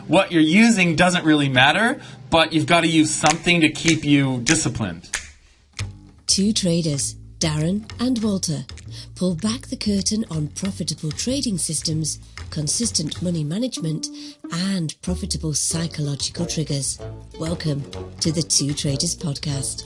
What you're using doesn't really matter, but you've got to use something to keep you disciplined. Two traders, Darren and Walter, pull back the curtain on profitable trading systems, consistent money management, and profitable psychological triggers. Welcome to the Two Traders Podcast.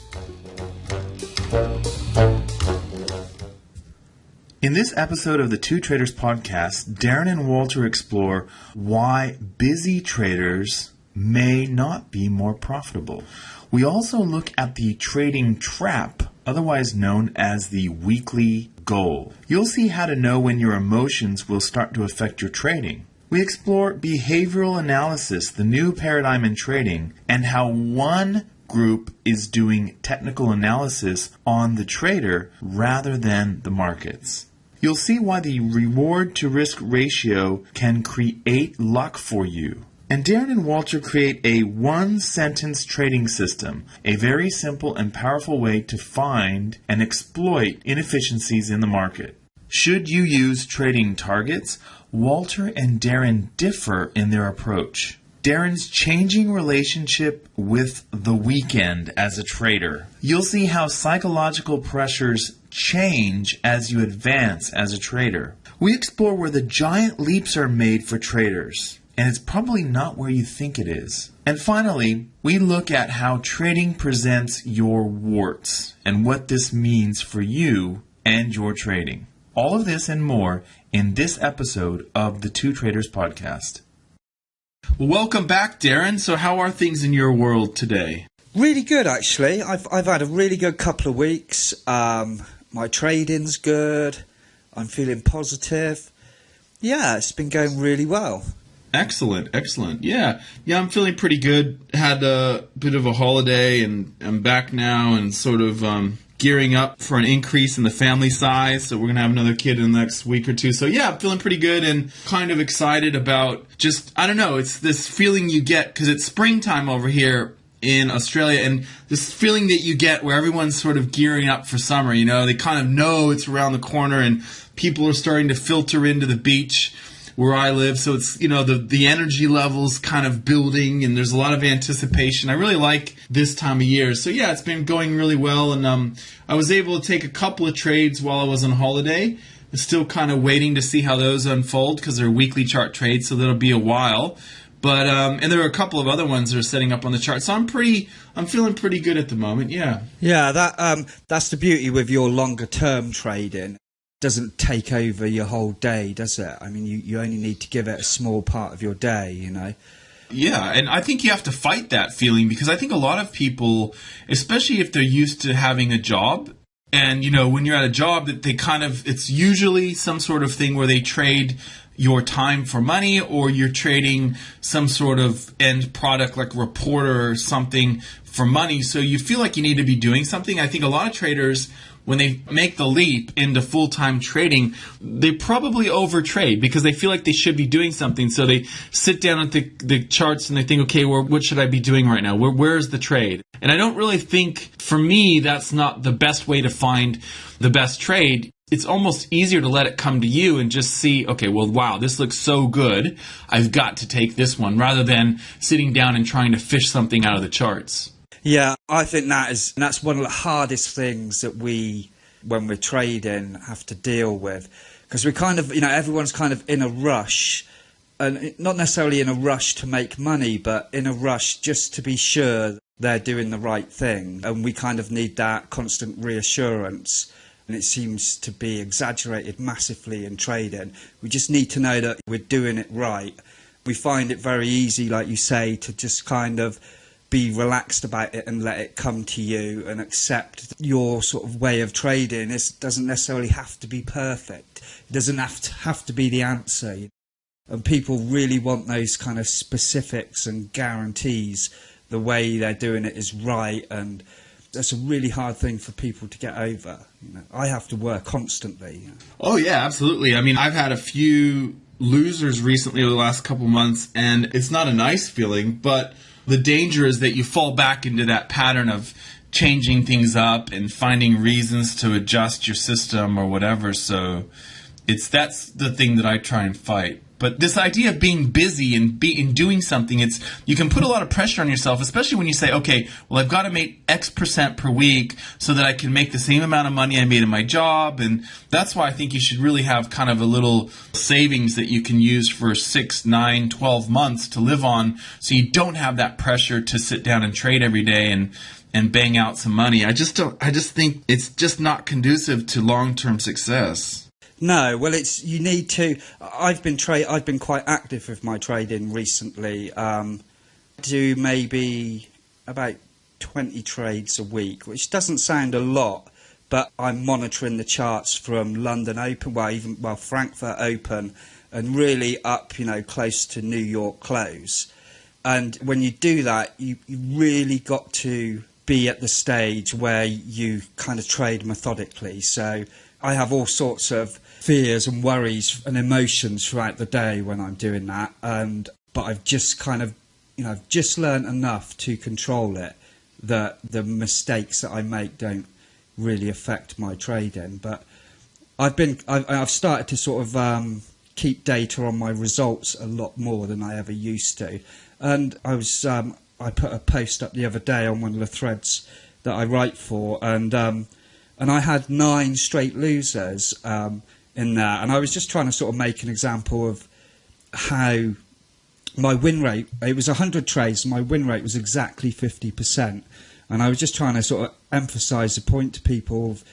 In this episode of the Two Traders Podcast, Darren and Walter explore why busy traders may not be more profitable. We also look at the trading trap, otherwise known as the weekly goal. You'll see how to know when your emotions will start to affect your trading. We explore behavioral analysis, the new paradigm in trading, and how one group is doing technical analysis on the trader rather than the markets. You'll see why the reward to risk ratio can create luck for you. And Darren and Walter create a one-sentence trading system, a very simple and powerful way to find and exploit inefficiencies in the market. Should you use trading targets? Walter and Darren differ in their approach. Darren's changing relationship with the weekend as a trader. You'll see how psychological pressures change as you advance as a trader. We explore where the giant leaps are made for traders, and it's probably not where you think it is. And finally, we look at how trading presents your warts and what this means for you and your trading. All of this and more in this episode of the Two Traders Podcast. Well, welcome back, Darren. So how are things in your world today? Really good, actually. I've had a really good couple of weeks. My trading's good. I'm feeling positive. Yeah, it's been going really well. Excellent. Yeah, I'm feeling pretty good. Had a bit of a holiday and I'm back now and sort of gearing up for an increase in the family size. So we're going to have another kid in the next week or two. So yeah, I'm feeling pretty good and kind of excited about just, I don't know, it's this feeling you get because it's springtime over here in Australia, and this feeling that you get where everyone's sort of gearing up for summer, you know, they kind of know it's around the corner and people are starting to filter into the beach where I live, so it's, you know, the energy levels kind of building and there's a lot of anticipation. I really like this time of year. So yeah, it's been going really well, and I was able to take a couple of trades while I was on holiday. I'm still kind of waiting to see how those unfold because they're weekly chart trades, so that'll be a while. But and there are a couple of other ones that are setting up on the chart, so I'm feeling pretty good at the moment. Yeah. Yeah, that's the beauty with your longer term trading. It doesn't take over your whole day, does it? I mean, you only need to give it a small part of your day, you know. Yeah, and I think you have to fight that feeling because I think a lot of people, especially if they're used to having a job, and you know, when you're at a job, that they kind of, it's usually some sort of thing where they trade your time for money, or you're trading some sort of end product like reporter or something for money. So you feel like you need to be doing something. I think a lot of traders, when they make the leap into full-time trading, they probably overtrade because they feel like they should be doing something. So they sit down at the charts and they think, okay, well, what should I be doing right now? Where's the trade? And I don't really think, for me, that's not the best way to find the best trade. It's almost easier to let it come to you and just see, okay, well, wow, this looks so good, I've got to take this one, rather than sitting down and trying to fish something out of the charts. Yeah, I think that's one of the hardest things that we, when we're trading, have to deal with. Because we kind of, you know, everyone's kind of in a rush, and not necessarily in a rush to make money, but in a rush just to be sure they're doing the right thing. And we kind of need that constant reassurance. And it seems to be exaggerated massively in trading. We just need to know that we're doing it right. We find it very easy, like you say, to just kind of be relaxed about it and let it come to you and accept your sort of way of trading. It doesn't necessarily have to be perfect. It doesn't have to be the answer. And people really want those kind of specifics and guarantees. The way they're doing it is right, and that's a really hard thing for people to get over. You know, I have to work constantly. Oh yeah, absolutely. I mean, I've had a few losers recently over the last couple months, and it's not a nice feeling, but the danger is that you fall back into that pattern of changing things up and finding reasons to adjust your system or whatever. So that's the thing that I try and fight. But this idea of being busy and doing something, you can put a lot of pressure on yourself, especially when you say, okay, well, I've got to make X% per week so that I can make the same amount of money I made in my job. And that's why I think you should really have kind of a little savings that you can use for 6, 9, 12 months to live on, so you don't have that pressure to sit down and trade every day and bang out some money. I just think it's just not conducive to long-term success. No, well, you need to. I've been quite active with my trading recently. Do maybe about 20 trades a week, which doesn't sound a lot, but I'm monitoring the charts from London Open, Frankfurt Open, and really up, close to New York close. And when you do that, you really got to be at the stage where you kind of trade methodically. So I have all sorts of fears and worries and emotions throughout the day when I'm doing that, but I've just kind of, I've just learned enough to control it that the mistakes that I make don't really affect my trading. But I've started to sort of keep data on my results a lot more than I ever used to, and I put a post up the other day on one of the threads that I write for, and I had 9 straight losers in there, and I was just trying to sort of make an example of how my win rate, it was 100 trades, and my win rate was exactly 50%, and I was just trying to sort of emphasise the point to people of,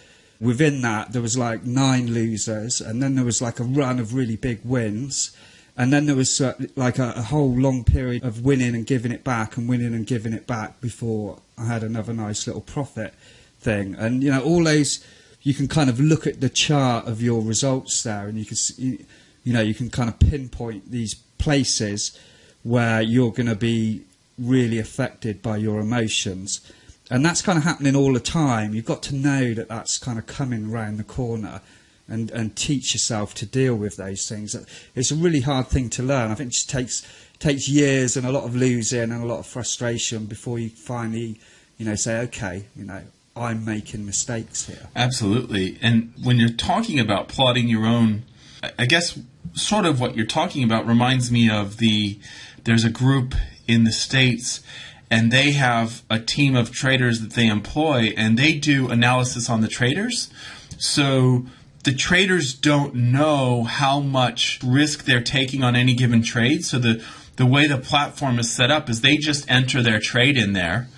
within that there was like 9 losers, and then there was like a run of really big wins, and then there was like a whole long period of winning and giving it back and winning and giving it back before I had another nice little profit thing. And all those, you can kind of look at the chart of your results there, and you can you can kind of pinpoint these places where you're going to be really affected by your emotions, and that's kind of happening all the time. You've got to know that that's kind of coming around the corner, and teach yourself to deal with those things. It's a really hard thing to learn. I think it just takes years and a lot of losing and a lot of frustration before you finally say, okay, I'm making mistakes here. Absolutely. And when you're talking about plotting your own, I guess sort of what you're talking about reminds me of there's a group in the States, and they have a team of traders that they employ, and they do analysis on the traders. So the traders don't know how much risk they're taking on any given trade. So the way the platform is set up is they just enter their trade in there,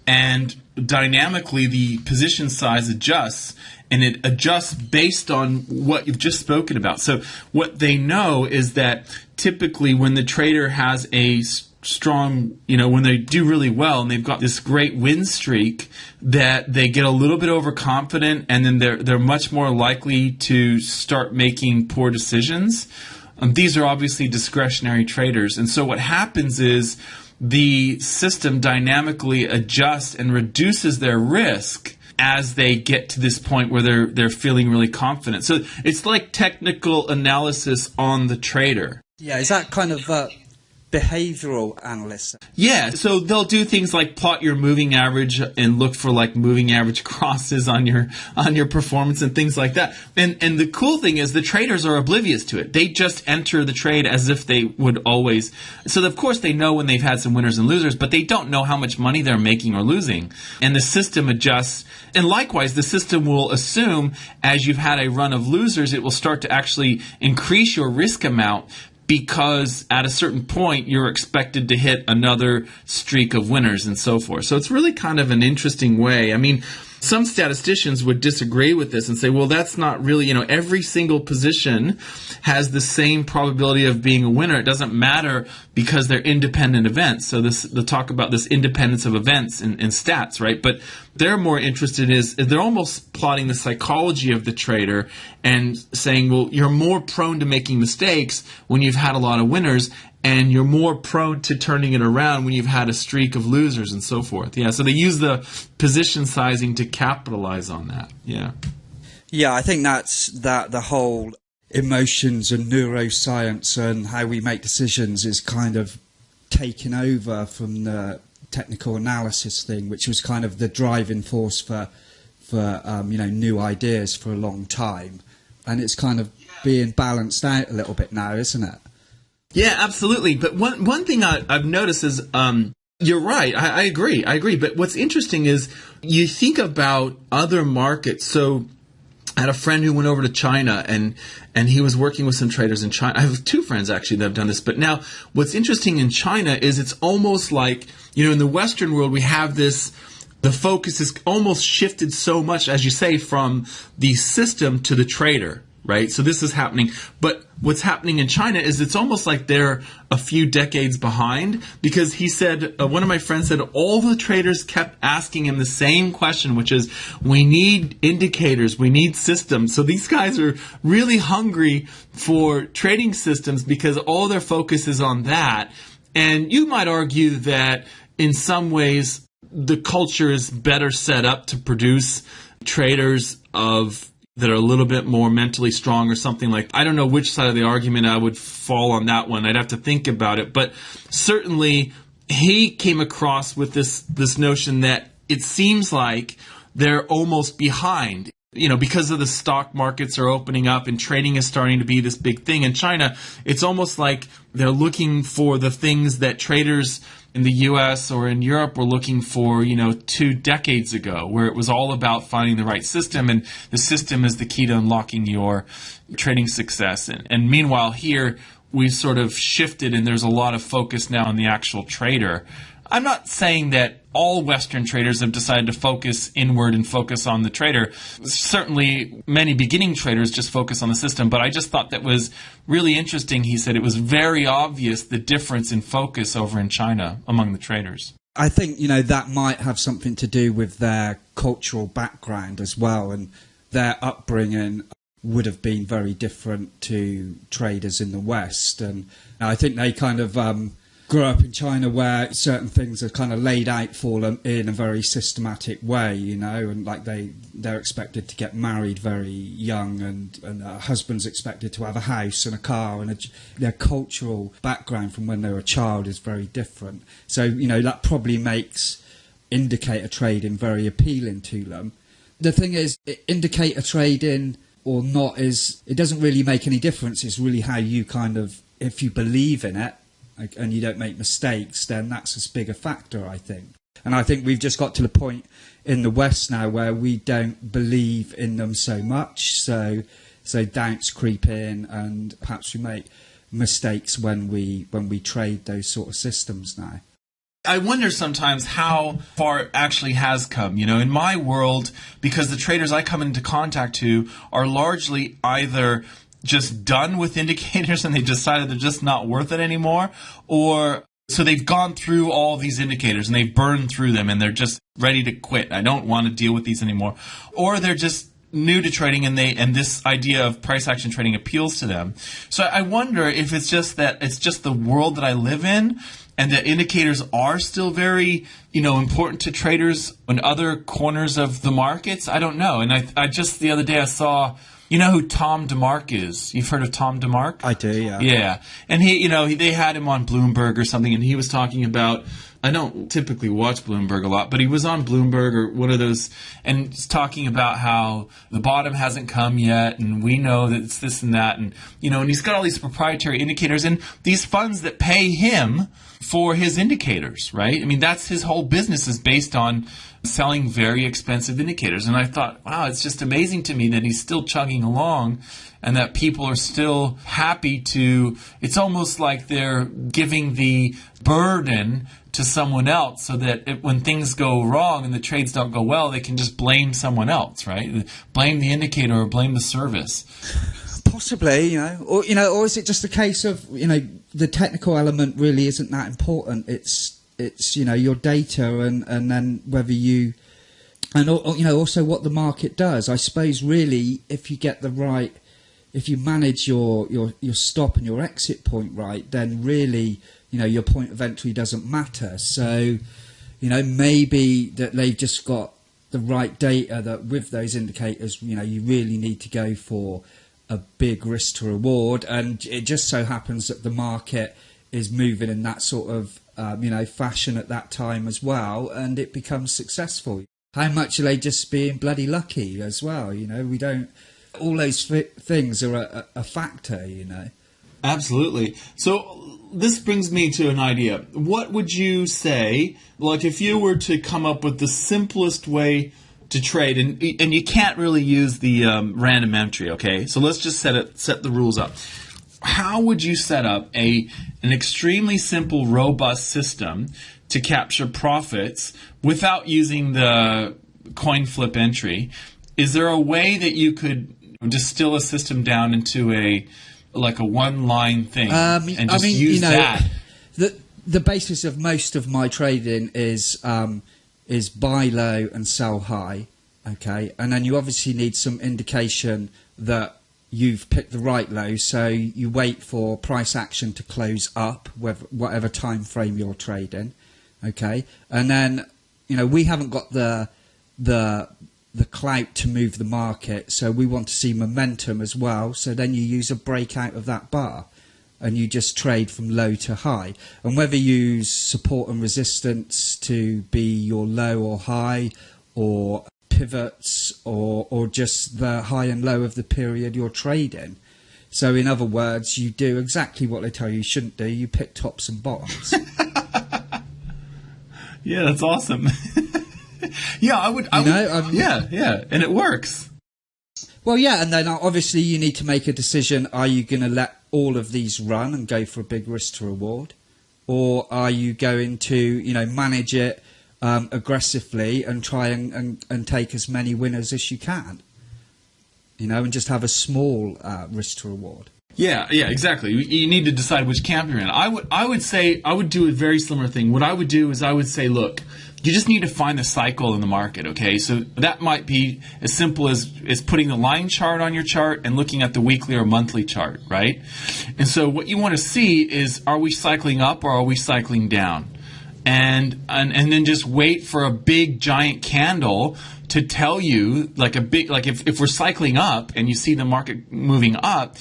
and dynamically the position size adjusts, and it adjusts based on what you've just spoken about. So what they know is that typically when the trader has a strong, when they do really well and they've got this great win streak, that they get a little bit overconfident, and then they're much more likely to start making poor decisions. These are obviously discretionary traders, and so what happens is the system dynamically adjusts and reduces their risk as they get to this point where they're feeling really confident. So it's like technical analysis on the trader. Yeah, is that kind of behavioral analysts? Yeah, so they'll do things like plot your moving average and look for like moving average crosses on your performance and things like that. And the cool thing is the traders are oblivious to it. They just enter the trade as if they would always. So of course they know when they've had some winners and losers, but they don't know how much money they're making or losing. And the system adjusts. And likewise, the system will assume as you've had a run of losers, it will start to actually increase your risk amount, because at a certain point you're expected to hit another streak of winners and so forth. So it's really kind of an interesting way. I mean, some statisticians would disagree with this and say, well, that's not really, every single position has the same probability of being a winner. It doesn't matter because they're independent events. So they'll talk about this independence of events in stats, right? But they're more interested they're almost plotting the psychology of the trader and saying, well, you're more prone to making mistakes when you've had a lot of winners, and you're more prone to turning it around when you've had a streak of losers and so forth. Yeah, so they use the position sizing to capitalize on that. Yeah. Yeah, I think that's the whole emotions and neuroscience and how we make decisions is kind of taken over from the technical analysis thing, which was kind of the driving force for new ideas for a long time. And it's kind of being balanced out a little bit now, isn't it? Yeah, absolutely. But one thing I've noticed is, you're right. I agree. But what's interesting is you think about other markets. So I had a friend who went over to China and he was working with some traders in China. I have two friends actually that have done this. But now what's interesting in China is it's almost like, in the Western world we have this, the focus is almost shifted so much, as you say, from the system to the trader, right? So this is happening. But what's happening in China is it's almost like they're a few decades behind, because he said, one of my friends said, all the traders kept asking him the same question, which is, we need indicators, we need systems. So these guys are really hungry for trading systems because all their focus is on that. And you might argue that in some ways the culture is better set up to produce traders that are a little bit more mentally strong or something like that. I don't know which side of the argument I would fall on that one. I'd have to think about it. But certainly he came across with this notion that it seems like they're almost behind. Because of the stock markets are opening up and trading is starting to be this big thing in China, it's almost like they're looking for the things that traders in the US or in Europe were looking for, 2 decades ago, where it was all about finding the right system, and the system is the key to unlocking your trading success. And meanwhile, here we've sort of shifted and there's a lot of focus now on the actual trader. I'm not saying that all Western traders have decided to focus inward and focus on the trader. Certainly, many beginning traders just focus on the system, but I just thought that was really interesting. He said it was very obvious the difference in focus over in China among the traders. I think, that might have something to do with their cultural background as well, and their upbringing would have been very different to traders in the West. And I think they kind of grew up in China where certain things are kind of laid out for them in a very systematic way, and like they're expected to get married very young, and a husband's expected to have a house and a car, and their cultural background from when they were a child is very different. So, that probably makes indicator trading very appealing to them. The thing is, indicator trading or not it doesn't really make any difference. It's really how you if you believe in it, and you don't make mistakes, then that's as big a factor, I think. And I think we've just got to the point in the West now where we don't believe in them so much, so doubts creep in, and perhaps we make mistakes when we trade those sort of systems now. I wonder sometimes how far it actually has come. In my world, because the traders I come into contact to are largely either just done with indicators and they decided they're just not worth it anymore, or so they've gone through all these indicators and they've burned through them and they're just ready to quit. I don't want to deal with these anymore. Or they're just new to trading and this idea of price action trading appeals to them. So I wonder if it's just that it's just the world that I live in, and that indicators are still very, important to traders in other corners of the markets. I don't know. And I just the other day I saw, you know who Tom DeMark is? You've heard of Tom DeMark? I do, yeah. Yeah. And they had him on Bloomberg or something, and he was talking about, I don't typically watch Bloomberg a lot, but he was on Bloomberg or one of those, and he's talking about how the bottom hasn't come yet, and we know that it's this and that, and and he's got all these proprietary indicators, and these funds that pay him for his indicators, right? I mean, that's his whole business is based on selling very expensive indicators. And I thought, wow, it's just amazing to me that he's still chugging along and that people are still happy to, it's almost like they're giving the burden to someone else so that when things go wrong and the trades don't go well, they can just blame someone else, right? Blame the indicator or blame the service. Possibly, or is it just a case of, the technical element really isn't that important. It's your data and then whether you, and also what the market does. I suppose really if you get the right, if you manage your stop and your exit point right, then really, your point of entry doesn't matter. So, maybe that they've just got the right data that with those indicators, you really need to go for a big risk to reward, and it just so happens that the market is moving in that sort of fashion at that time as well, and it becomes successful. How much are they just being bloody lucky as well? We don't. All those things are a factor. Absolutely. So this brings me to an idea. What would you say, like if you were to come up with the simplest way to trade, and you can't really use the random entry, okay? So let's just set the rules up. How would you set up an extremely simple, robust system to capture profits without using the coin flip entry? Is there a way that you could distill a system down into a one-line thing and just use that? The basis of most of my trading is buy low and sell high, okay? And then you obviously need some indication that you've picked the right low, so you wait for price action to close up, whatever time frame you're trading, okay? And then, we haven't got the clout to move the market, so we want to see momentum as well. So then you use a breakout of that bar, and you just trade from low to high. And whether you use support and resistance to be your low or high, or pivots, or just the high and low of the period you're trading. So in other words, you do exactly what they tell you shouldn't do. You pick tops and bottoms. Yeah, that's awesome. Yeah, I would. Yeah, and it works. Well, yeah, and then obviously you need to make a decision. Are you going to let all of these run and go for a big risk to reward? Or are you going to, manage it aggressively and try and take as many winners as you can? And just have a small risk to reward. Yeah, exactly. You need to decide which camp you're in. I would say I would do a very similar thing. What I would do is I would say, look, you just need to find the cycle in the market, okay? So that might be as simple as putting the line chart on your chart and looking at the weekly or monthly chart, right? And so what you want to see is, are we cycling up or are we cycling down? And then just wait for a big giant candle to tell you, if we're cycling up and you see the market moving up,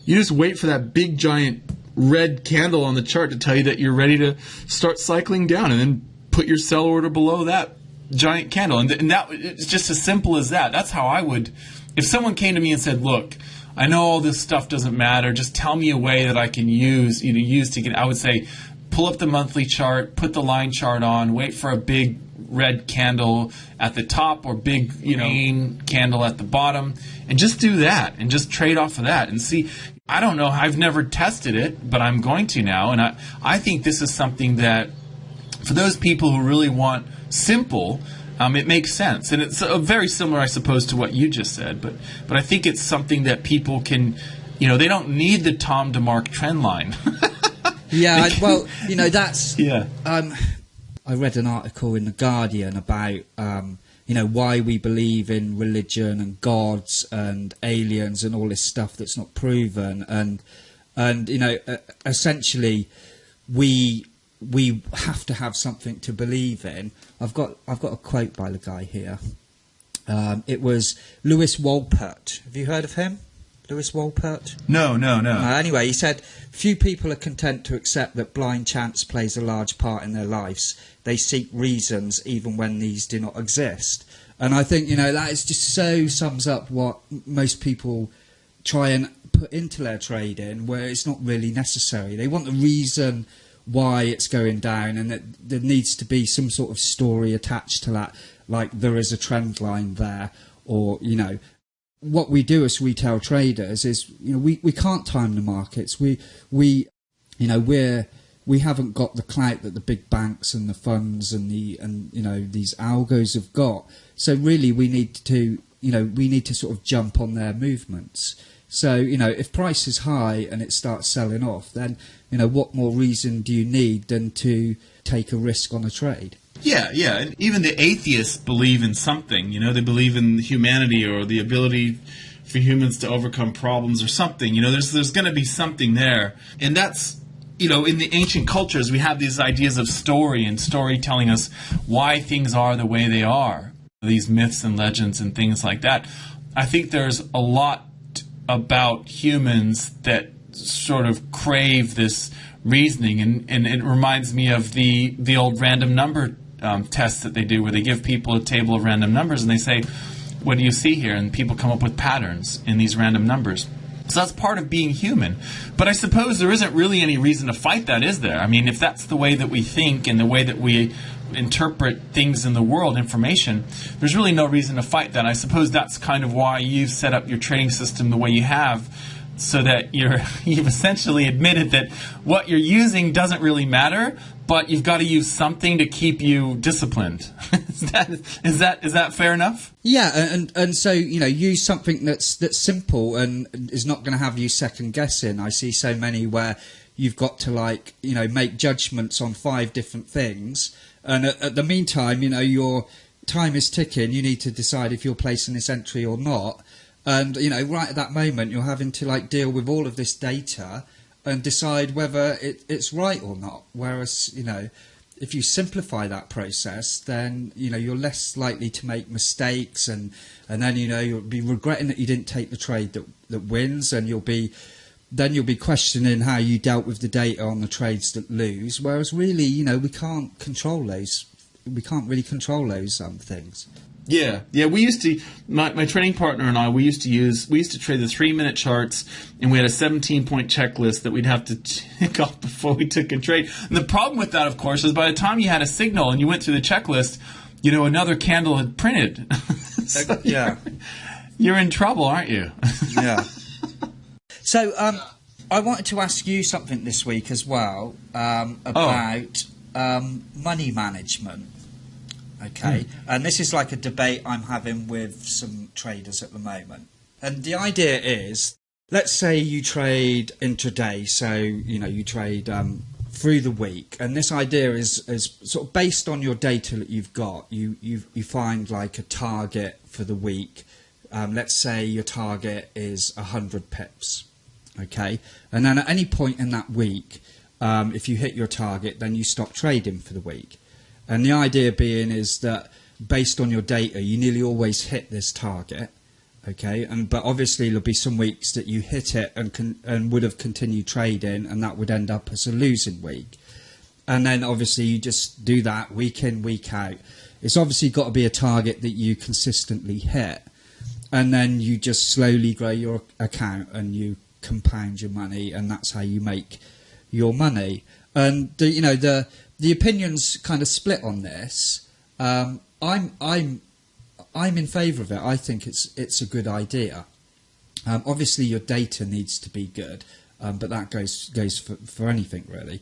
you just wait for that big giant red candle on the chart to tell you that you're ready to start cycling down, and then put your sell order below that giant candle. And that it's just as simple as that. That's how I would, if someone came to me and said, look, I know all this stuff doesn't matter, just tell me a way that I can use to get, I would say, pull up the monthly chart, put the line chart on, wait for a big red candle at the top or big green candle at the bottom, and just do that and just trade off of that and see. I don't know, I've never tested it, but I'm going to now, and I think this is something that for those people who really want simple, it makes sense. And it's very similar, I suppose, to what you just said, but I think it's something that people can, they don't need the Tom DeMark trend line. Yeah, that's... Yeah. I read an article in The Guardian about, why we believe in religion and gods and aliens and all this stuff that's not proven. And essentially, we have to have something to believe in. I've got a quote by the guy here. It was Lewis Wolpert. Have you heard of him? Lewis Wolpert? No. Anyway, he said, few people are content to accept that blind chance plays a large part in their lives. They seek reasons even when these do not exist. And I think, that is just so sums up what most people try and put into their trading, where it's not really necessary. They want a reason why it's going down, and that there needs to be some sort of story attached to that, like there is a trend line there, or, what we do as retail traders is, we can't time the markets. We haven't got the clout that the big banks and the funds and these algos have got. So really, we need to sort of jump on their movements. So if price is high and it starts selling off, then what more reason do you need than to take a risk on a trade? Yeah, and even the atheists believe in something. They believe in humanity or the ability for humans to overcome problems or something. There's going to be something there, and that's in the ancient cultures we have these ideas of story and story telling us why things are the way they are. These myths and legends and things like that. I think there's a lot about humans that sort of crave this reasoning, and it reminds me of the old random number tests that they do, where they give people a table of random numbers and they say, what do you see here? And people come up with patterns in these random numbers. So that's part of being human. But I suppose there isn't really any reason to fight that, is there? I mean, if that's the way that we think and the way that we interpret things in the world, information, there's really no reason to fight that. I suppose that's kind of why you've set up your trading system the way you have, so that you've essentially admitted that what you're using doesn't really matter, but you've got to use something to keep you disciplined. Is that fair enough? Yeah, and so, use something that's simple and is not going to have you second guessing. I see so many where you've got to make judgments on 5 different things, and at the meantime, your time is ticking. You need to decide if you're placing this entry or not. And, right at that moment, you're having to, deal with all of this data and decide whether it's right or not. Whereas, if you simplify that process, then, you're less likely to make mistakes. And then, you'll be regretting that you didn't take the trade that wins. And you'll be questioning how you dealt with the data on the trades that lose. Whereas, really, we can't control those. We can't really control those things. Yeah. We used to, my trading partner and I, we used to trade the 3-minute charts, and we had a 17-point checklist that we'd have to tick off before we took a trade. And the problem with that, of course, is by the time you had a signal and you went through the checklist, another candle had printed. So yeah. You're in trouble, aren't you? Yeah. So, I wanted to ask you something this week as well, about money management. Okay, and this is like a debate I'm having with some traders at the moment. And the idea is, let's say you trade intraday, so, you trade through the week. And this idea is sort of based on your data that you've got. You find like a target for the week. Let's say your target is 100 pips. Okay, and then at any point in that week, if you hit your target, then you stop trading for the week. And the idea being is that based on your data, you nearly always hit this target, okay? But obviously there'll be some weeks that you hit it and would have continued trading, and that would end up as a losing week. And then obviously you just do that week in, week out. It's obviously got to be a target that you consistently hit, and then you just slowly grow your account and you compound your money, and that's how you make your money. And the opinions kind of split on this. I'm in favour of it. I think it's a good idea. Obviously, your data needs to be good, but that goes for anything really.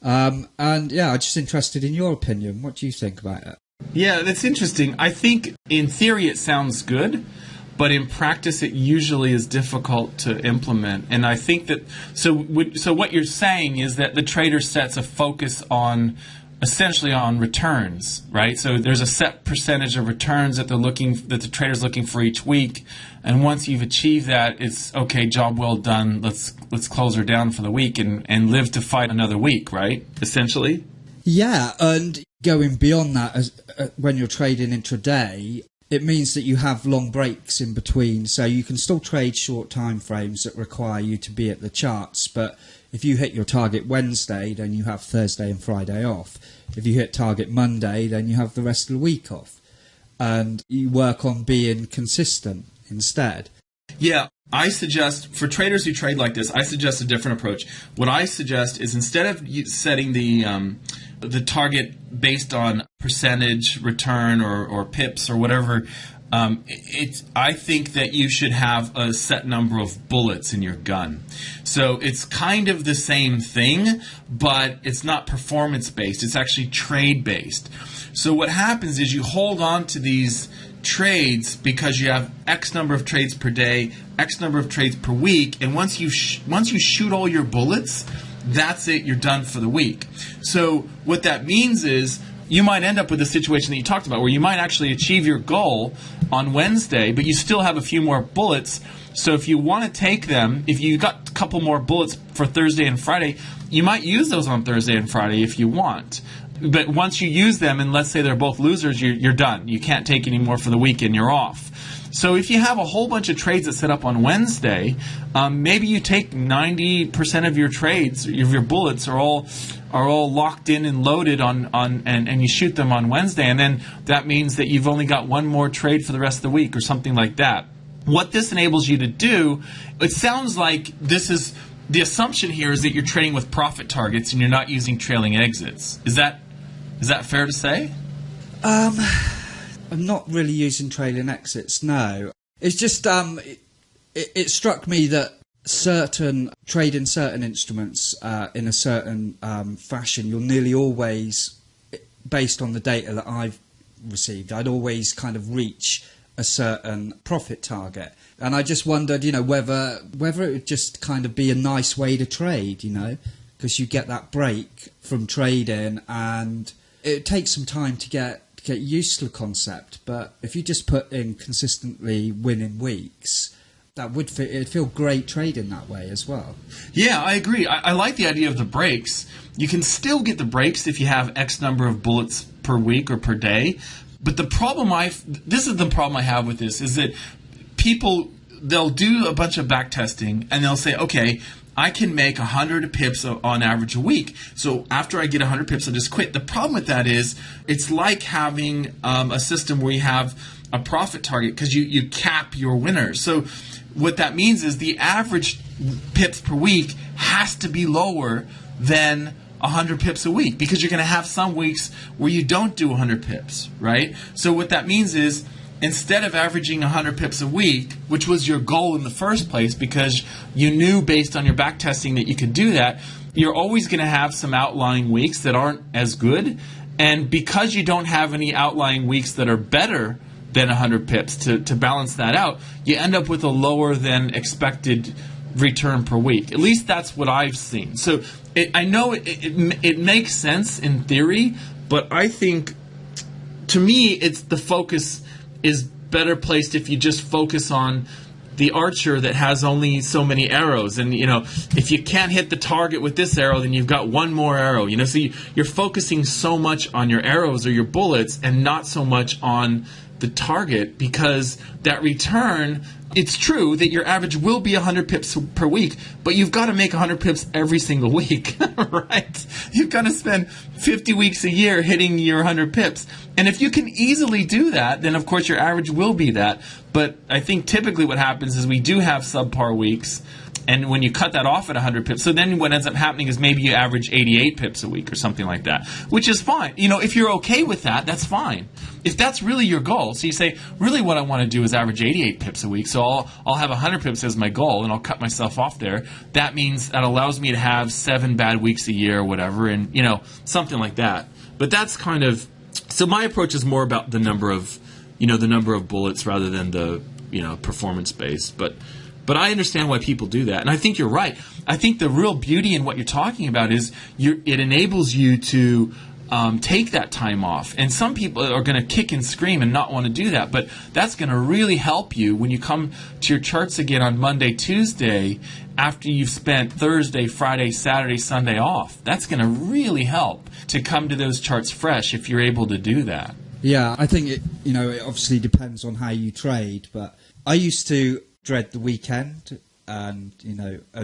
And yeah, I'm just interested in your opinion. What do you think about it? Yeah, that's interesting. I think in theory it sounds good, but in practice it usually is difficult to implement. And I think that so what you're saying is that the trader sets a focus on essentially on returns, right? So there's a set percentage of returns that the trader's looking for each week, and once you've achieved that, it's okay, job well done. Let's close her down for the week and live to fight another week, right? Essentially. Yeah, and going beyond that, when you're trading intraday, it means that you have long breaks in between, so you can still trade short time frames that require you to be at the charts, but if you hit your target Wednesday, then you have Thursday and Friday off. If you hit target Monday, then you have the rest of the week off. And you work on being consistent instead. Yeah, I suggest, for traders who trade like this, I suggest a different approach. What I suggest is instead of setting the target based on percentage return or pips or whatever, I think that you should have a set number of bullets in your gun. So it's kind of the same thing, but it's not performance based. It's actually trade based. So what happens is you hold on to these trades because you have X number of trades per day, X number of trades per week, and once you shoot all your bullets, that's it, you're done for the week. So what that means is you might end up with the situation that you talked about where you might actually achieve your goal on Wednesday, but you still have a few more bullets. So if you want to take them, if you got a couple more bullets for Thursday and Friday, you might use those on Thursday and Friday if you want. But once you use them, and let's say they're both losers, you're done. You can't take any more for the week and you're off. So if you have a whole bunch of trades that set up on Wednesday, maybe you take 90% of your trades, of your bullets are all locked in and loaded and you shoot them on Wednesday, and then that means that you've only got one more trade for the rest of the week or something like that. what this enables you to do, it sounds like this is the assumption here is that you're trading with profit targets and you're not using trailing exits. Is that fair to say? I'm not really using trailing exits, no. It's just it struck me that trading certain instruments in a certain fashion, you'll nearly always, based on the data that I've received, I'd always kind of reach a certain profit target. And I just wondered, whether it would just kind of be a nice way to trade, because you get that break from trading, and it takes some time to get used to the concept. But if you just put in consistently winning weeks, it'd feel great trading that way as well. Yeah, I agree. I like the idea of the breaks. You can still get the breaks if you have X number of bullets per week or per day. But this is the problem I have with this, is that people, they'll do a bunch of backtesting and they'll say, okay, I can make 100 pips on average a week. So after I get 100 pips, I'll just quit. The problem with that is it's like having a system where you have a profit target, because you cap your winners. So what that means is the average pips per week has to be lower than 100 pips a week, because you're going to have some weeks where you don't do 100 pips, right? So what that means is, instead of averaging 100 pips a week, which was your goal in the first place because you knew based on your backtesting that you could do that, you're always going to have some outlying weeks that aren't as good. And because you don't have any outlying weeks that are better than 100 pips to balance that out, you end up with a lower than expected return per week. At least that's what I've seen. So I know it makes sense in theory, but I think, to me, it's the focus is better placed if you just focus on the archer that has only so many arrows. And, if you can't hit the target with this arrow, then you've got one more arrow. So you're focusing so much on your arrows or your bullets and not so much on the target, because that return, it's true that your average will be 100 pips per week, but you've got to make 100 pips every single week, right? You've got to spend 50 weeks a year hitting your 100 pips. And if you can easily do that, then of course your average will be that. But I think typically what happens is we do have subpar weeks, and when you cut that off at 100 pips, so then what ends up happening is maybe you average 88 pips a week or something like that, which is fine. If you're okay with that, that's fine. If that's really your goal, so you say, really what I want to do is average 88 pips a week, so I'll have 100 pips as my goal, and I'll cut myself off there. That means that allows me to have 7 bad weeks a year or whatever, and, something like that. But that's kind of, so my approach is more about the number of bullets rather than the, performance based. But I understand why people do that, and I think you're right. I think the real beauty in what you're talking about is it enables you to take that time off. And some people are going to kick and scream and not want to do that, but that's going to really help you when you come to your charts again on Monday, Tuesday, after you've spent Thursday, Friday, Saturday, Sunday off. That's going to really help to come to those charts fresh if you're able to do that. Yeah, I think it obviously depends on how you trade, but I used to dread the weekend and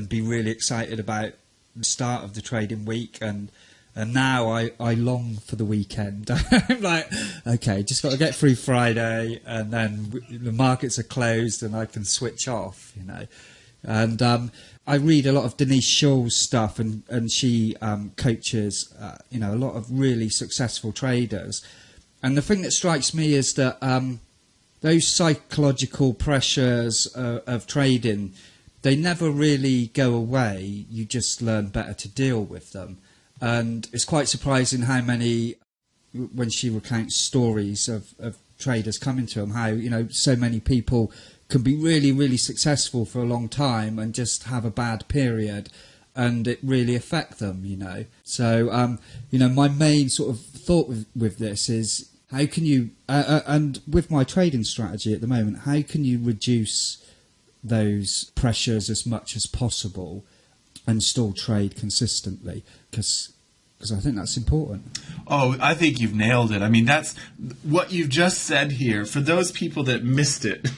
be really excited about the start of the trading week, and now I long for the weekend. I'm like, okay, just got to get through Friday, and then the markets are closed and I can switch off, And I read a lot of Denise Shull's stuff, and she coaches a lot of really successful traders. And the thing that strikes me is that those psychological pressures of trading, they never really go away. You just learn better to deal with them. And it's quite surprising how many, when she recounts stories of traders coming to them, how, so many people can be really, really successful for a long time and just have a bad period and it really affect them, So, my main sort of thought with this is, how can you, and with my trading strategy at the moment, how can you reduce those pressures as much as possible and still trade consistently? Because I think that's important. Oh, I think you've nailed it. I mean, that's what you've just said here. For those people that missed it,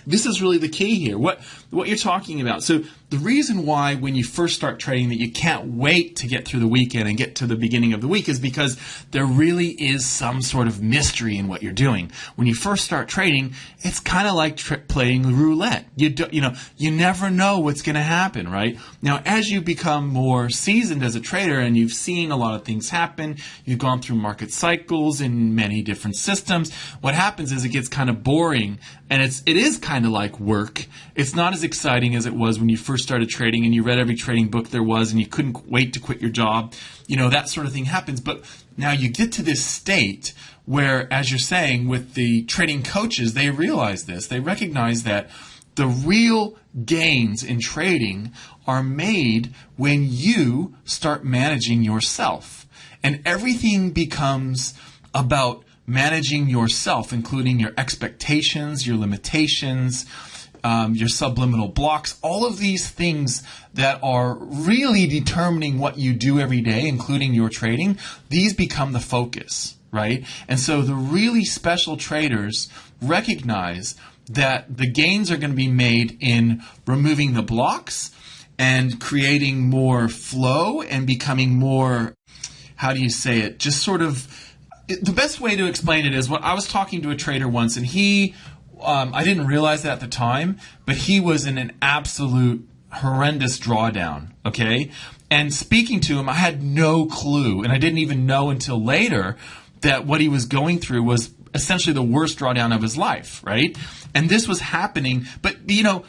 this is really the key here. What you're talking about. So the reason why when you first start trading that you can't wait to get through the weekend and get to the beginning of the week is because there really is some sort of mystery in what you're doing. When you first start trading, it's kind of like playing roulette. You never know what's going to happen, right? Now, as you become more seasoned as a trader and you've seen a lot of things happen, you've gone through market cycles in many different systems, what happens is it gets kind of boring, and it is kind of like work. It's not as exciting as it was when you first started trading and you read every trading book there was and you couldn't wait to quit your job. That sort of thing happens. But now you get to this state where, as you're saying, with the trading coaches, they realize this. They recognize that the real gains in trading are made when you start managing yourself. And everything becomes about managing yourself, including your expectations, your limitations, your subliminal blocks, all of these things that are really determining what you do every day, including your trading, these become the focus, right? And so the really special traders recognize that the gains are going to be made in removing the blocks and creating more flow and becoming more, how do you say it, just sort of, the best way to explain it is, I was talking to a trader once, and he, I didn't realize that at the time, but he was in an absolute horrendous drawdown, okay? And speaking to him, I had no clue, and I didn't even know until later that what he was going through was essentially the worst drawdown of his life, right? And this was happening, but,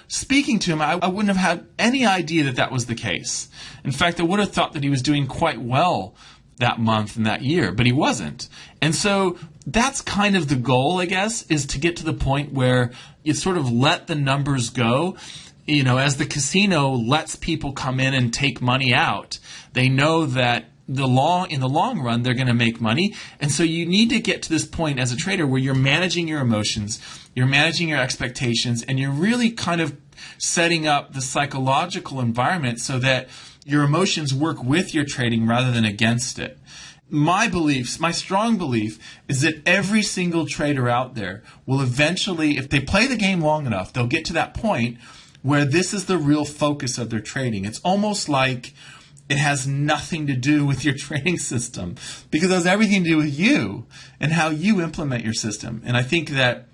speaking to him, I wouldn't have had any idea that that was the case. In fact, I would have thought that he was doing quite well that month and that year, but he wasn't. And so that's kind of the goal, I guess, is to get to the point where you sort of let the numbers go. As the casino lets people come in and take money out, they know that in the long run, they're going to make money. And so you need to get to this point as a trader where you're managing your emotions, you're managing your expectations, and you're really kind of setting up the psychological environment so that your emotions work with your trading rather than against it. My strong belief is that every single trader out there will eventually, if they play the game long enough, they'll get to that point where this is the real focus of their trading. It's almost like it has nothing to do with your trading system because it has everything to do with you and how you implement your system. And I think that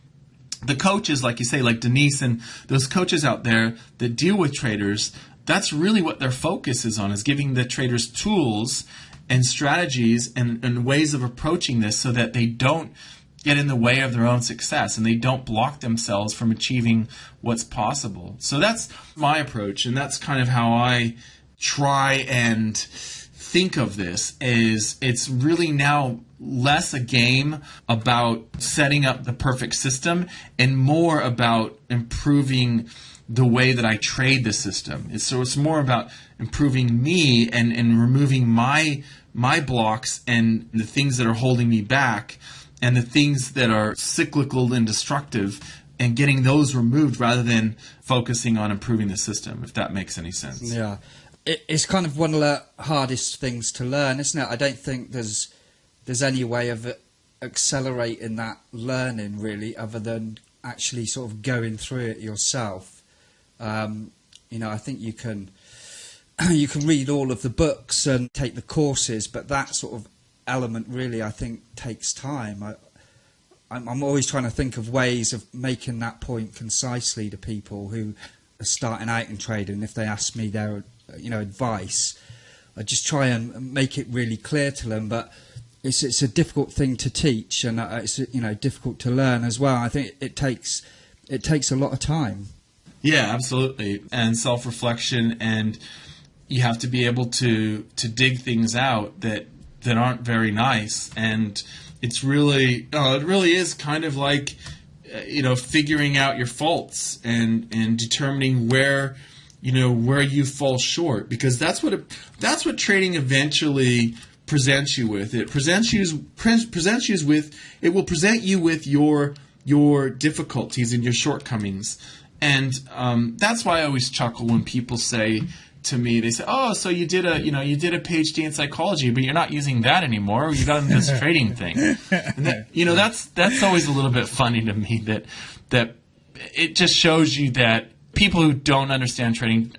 the coaches, like you say, like Denise and those coaches out there that deal with traders, that's really what their focus is on, is giving the traders tools and strategies and ways of approaching this so that they don't get in the way of their own success and they don't block themselves from achieving what's possible. So that's my approach, and that's kind of how I try and think of this. Is it's really now less a game about setting up the perfect system and more about improving the way that I trade the system. So it's more about improving me and removing my blocks and the things that are holding me back and the things that are cyclical and destructive, and getting those removed rather than focusing on improving the system, if that makes any sense. Yeah. It's kind of one of the hardest things to learn, isn't it? I don't think there's any way of accelerating that learning, really, other than actually sort of going through it yourself. I think you can read all of the books and take the courses, but that sort of element really, I think, takes time. I'm always trying to think of ways of making that point concisely to people who are starting out in trading. If they ask me their advice, I just try and make it really clear to them. But it's a difficult thing to teach, and it's difficult to learn as well. I think it takes a lot of time. Yeah, absolutely. And self-reflection, and you have to be able to dig things out that aren't very nice. And it's really, it really is kind of like, figuring out your faults and determining where you fall short, because that's what trading eventually presents you with. It will present you with your difficulties and your shortcomings. And that's why I always chuckle when people say to me, they say, "Oh, so you did a PhD in psychology, but you're not using that anymore. You got into this trading thing." And that, that's always a little bit funny to me. That it just shows you that people who don't understand trading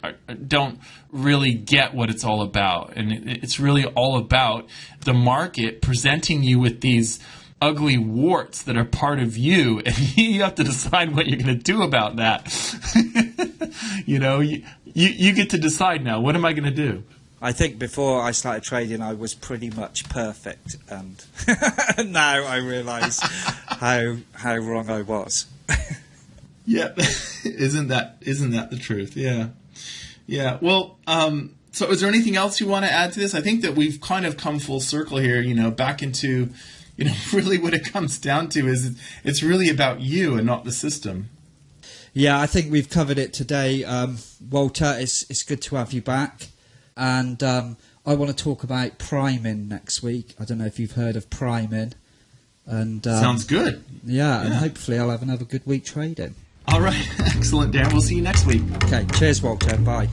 don't really get what it's all about. And it's really all about the market presenting you with these ugly warts that are part of you, and you have to decide what you're going to do about that. You get to decide now. What am I going to do? I think before I started trading, I was pretty much perfect, and now I realise how wrong I was. Yeah, isn't that the truth? Yeah. Well, so is there anything else you want to add to this? I think that we've kind of come full circle here. Back into, really what it comes down to is it's really about you and not the system. Yeah, I think we've covered it today, Walter. It's good to have you back. And I want to talk about priming next week. I don't know if you've heard of priming. And sounds good. Yeah, and hopefully I'll have another good week trading. All right. Excellent, Dan. We'll see you next week. Okay. Cheers, Walter. Bye.